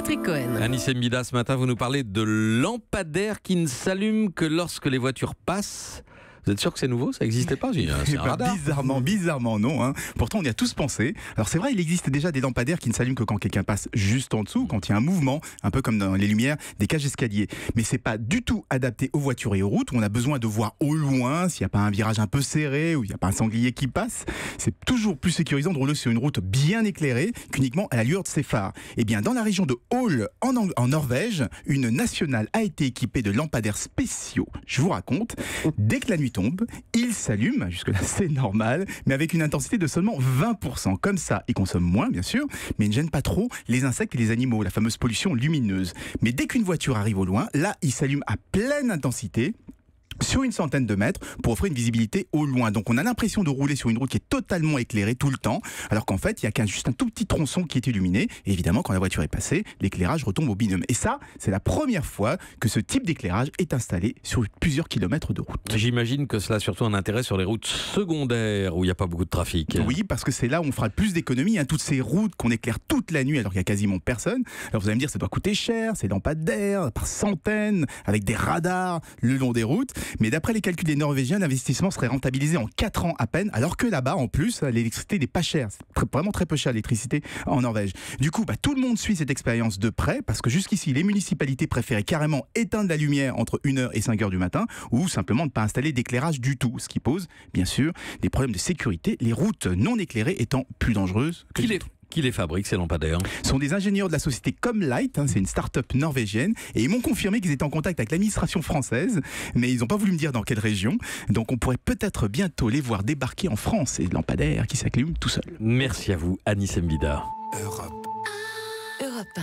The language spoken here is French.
Patrick Cohen. Anis Mbida, ce matin, vous nous parlez de lampadaires qui ne s'allument que lorsque les voitures passent. Vous êtes sûr que c'est nouveau? Ça n'existait pas? C'est un radar. Bizarrement non. Hein. Pourtant, on y a tous pensé. Alors c'est vrai, il existe déjà des lampadaires qui ne s'allument que quand quelqu'un passe juste en dessous, quand il y a un mouvement, un peu comme dans les lumières des cages d'escalier. Mais c'est pas du tout adapté aux voitures et aux routes où on a besoin de voir au loin s'il n'y a pas un virage un peu serré ou il n'y a pas un sanglier qui passe. C'est toujours plus sécurisant de rouler sur une route bien éclairée qu'uniquement à la lueur de ses phares. Et bien, dans la région de Hol, en Norvège, une nationale a été équipée de lampadaires spéciaux. Je vous raconte. Dès que la nuit tombe, il s'allume, jusque-là c'est normal, mais avec une intensité de seulement 20%. Comme ça, il consomme moins, bien sûr, mais il ne gêne pas trop les insectes et les animaux, la fameuse pollution lumineuse. Mais dès qu'une voiture arrive au loin, là, il s'allume à pleine intensité, sur une centaine de mètres pour offrir une visibilité au loin. Donc on a l'impression de rouler sur une route qui est totalement éclairée tout le temps, alors qu'en fait il n'y a juste un tout petit tronçon qui est illuminé. Et évidemment, quand la voiture est passée, l'éclairage retombe au binôme. Et ça, c'est la première fois que ce type d'éclairage est installé sur plusieurs kilomètres de route. J'imagine que cela a surtout un intérêt sur les routes secondaires où il n'y a pas beaucoup de trafic. Oui, parce que c'est là où on fera le plus d'économies. Toutes ces routes qu'on éclaire toute la nuit alors qu'il n'y a quasiment personne. Alors vous allez me dire, ça doit coûter cher, ces lampadaires par centaines, avec des radars le long des routes. Mais d'après les calculs des Norvégiens, l'investissement serait rentabilisé en 4 ans à peine, alors que là-bas, en plus, l'électricité n'est pas chère. C'est vraiment très peu cher l'électricité en Norvège. Du coup, tout le monde suit cette expérience de près, parce que jusqu'ici, les municipalités préféraient carrément éteindre la lumière entre 1h et 5h du matin, ou simplement ne pas installer d'éclairage du tout, ce qui pose, bien sûr, des problèmes de sécurité, les routes non éclairées étant plus dangereuses que Qui les fabrique, ces lampadaires? Ce sont des ingénieurs de la société Comlight, c'est une start-up norvégienne, et ils m'ont confirmé qu'ils étaient en contact avec l'administration française, mais ils n'ont pas voulu me dire dans quelle région. Donc on pourrait peut-être bientôt les voir débarquer en France, ces lampadaires qui s'allument tout seuls. Merci à vous, Anis Mbida. Europe 1.